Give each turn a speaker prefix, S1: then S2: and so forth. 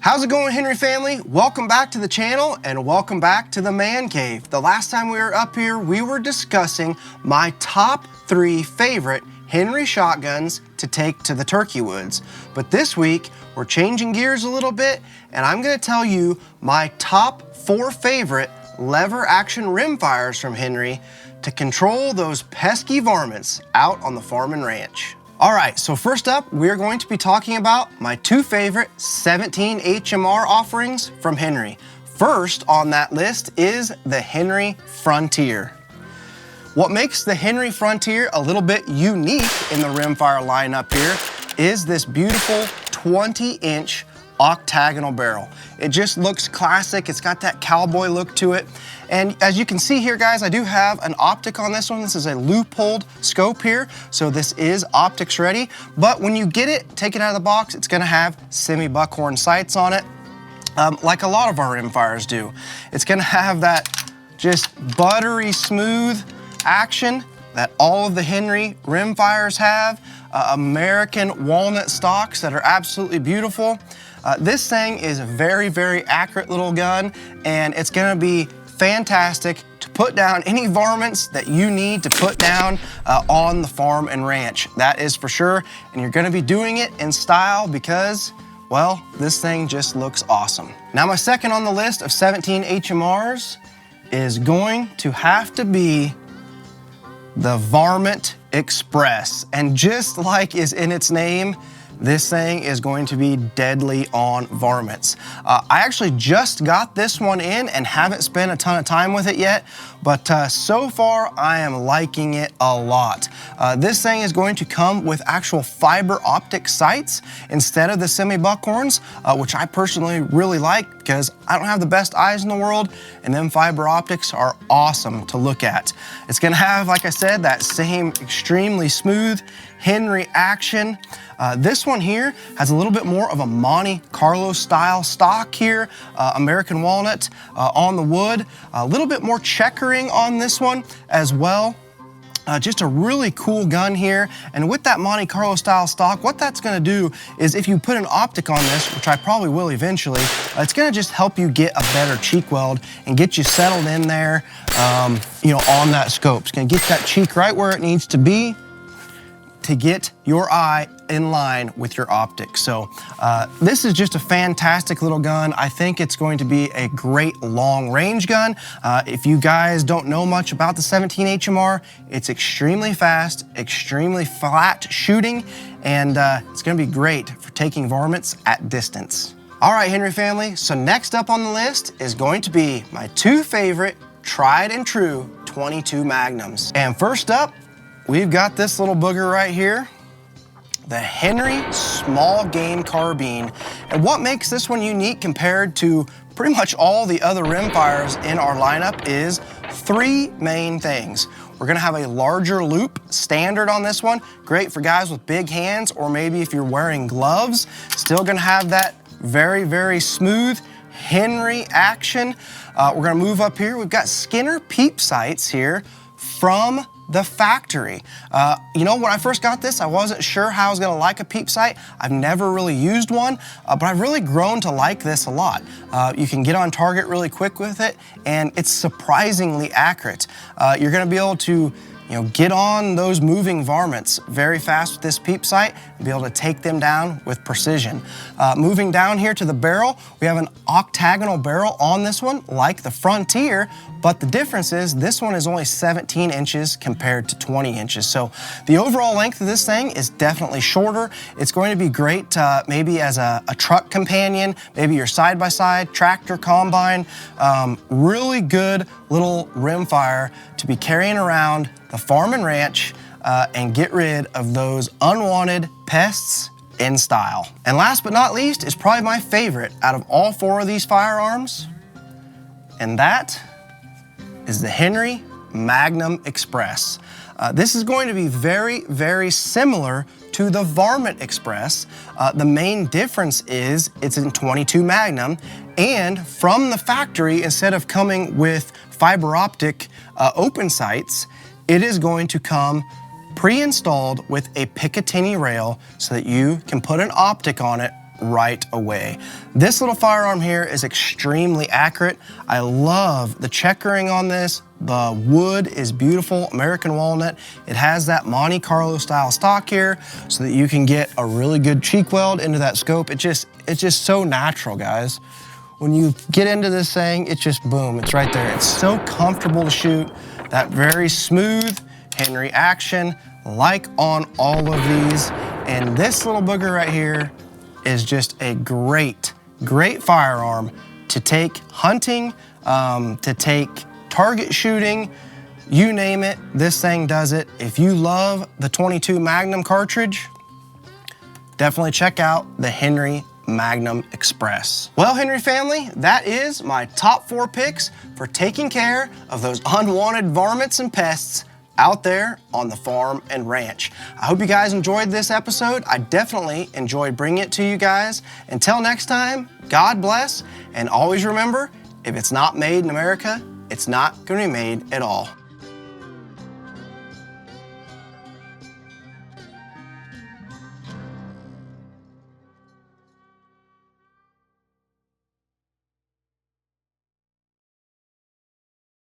S1: How's it going, Henry family? Welcome back to the channel and welcome back to the man cave. The last time we were up here, we were discussing my top 3 favorite Henry shotguns to take to the turkey woods. But this week, we're changing gears a little bit and I'm gonna tell you my top 4 favorite lever action rimfires from Henry to control those pesky varmints out on the farm and ranch. All right, so first up, we're going to be talking about my 2 favorite 17 HMR offerings from Henry. First on that list is the Henry Frontier. What makes the Henry Frontier a little bit unique in the rimfire lineup here is this beautiful 20-inch octagonal barrel. It just looks classic. It's got that cowboy look to it. And as you can see here, guys, I do have an optic on this one. This is a loopholed scope here, so this is optics ready. But when you get it, take it out of the box, it's gonna have semi-buckhorn sights on it, like a lot of our rimfires do. It's gonna have that just buttery smooth action that all of the Henry rimfires have, American walnut stocks that are absolutely beautiful. This thing is a very, very accurate little gun, and it's gonna be fantastic to put down any varmints that you need to put down on the farm and ranch. That is for sure, and you're gonna be doing it in style because, well, this thing just looks awesome. Now my second on the list of 17 HMRs is going to have to be the Varmint Express. And just like is in its name, this thing is going to be deadly on varmints. I actually just got this one in and haven't spent a ton of time with it yet, but so far I am liking it a lot. This thing is going to come with actual fiber optic sights instead of the semi-buckhorns, which I personally really like because I don't have the best eyes in the world, and them fiber optics are awesome to look at. It's gonna have, like I said, that same extremely smooth Henry action. This one here has a little bit more of a Monte Carlo style stock here, American walnut on the wood, a little bit more checkering on this one as well. Just a really cool gun here. And with that Monte Carlo style stock, what that's gonna do is if you put an optic on this, which I probably will eventually, it's gonna just help you get a better cheek weld and get you settled in there, you know, on that scope. It's gonna get that cheek right where it needs to be to get your eye in line with your optics. So this is just a fantastic little gun. I think it's going to be a great long range gun. If you guys don't know much about the 17 HMR, it's extremely fast, extremely flat shooting, and it's gonna be great for taking varmints at distance. All right, Henry family, so next up on the list is going to be my 2 favorite tried and true 22 Magnums. And first up, we've got this little booger right here, the Henry Small Game Carbine. And what makes this one unique compared to pretty much all the other rimfires in our lineup is 3 main things. We're gonna have a larger loop standard on this one, great for guys with big hands, or maybe if you're wearing gloves, still gonna have that very, very smooth Henry action. We're gonna move up here. We've got Skinner peep sights here from the factory. You know, when I first got this, I wasn't sure how I was gonna like a peep sight. I've never really used one, but I've really grown to like this a lot. You can get on target really quick with it, and it's surprisingly accurate. You're gonna be able to, you know, get on those moving varmints very fast with this peep sight and be able to take them down with precision. Moving down here to the barrel, we have an octagonal barrel on this one, like the Frontier, but the difference is this one is only 17 inches compared to 20 inches. So the overall length of this thing is definitely shorter. It's going to be great maybe as a truck companion, maybe your side-by-side, tractor, combine. Really good little rimfire to be carrying around the farm and ranch and get rid of those unwanted pests in style. And last but not least is probably my favorite out of all 4 of these firearms, and that is the Henry Magnum Express. This is going to be very, very similar to the Varmint Express. The main difference is it's in 22 Magnum, and from the factory, instead of coming with fiber optic open sights, it is going to come pre-installed with a Picatinny rail so that you can put an optic on it right away. This little firearm here is extremely accurate. I love the checkering on this. The wood is beautiful, American walnut. It has that Monte Carlo style stock here so that you can get a really good cheek weld into that scope. It's just so natural, guys. When you get into this thing, it's just boom, it's right there. It's so comfortable to shoot. That very smooth Henry action, like on all of these. And this little booger right here is just a great, great firearm to take hunting, to take target shooting, you name it, this thing does it. If you love the 22 Magnum cartridge, definitely check out the Henry Magnum Express. Well, Henry family, that is my top 4 picks for taking care of those unwanted varmints and pests out there on the farm and ranch. I hope you guys enjoyed this episode. I definitely enjoyed bringing it to you guys. Until next time, God bless, and always remember, if it's not made in America, it's not going to be made at all.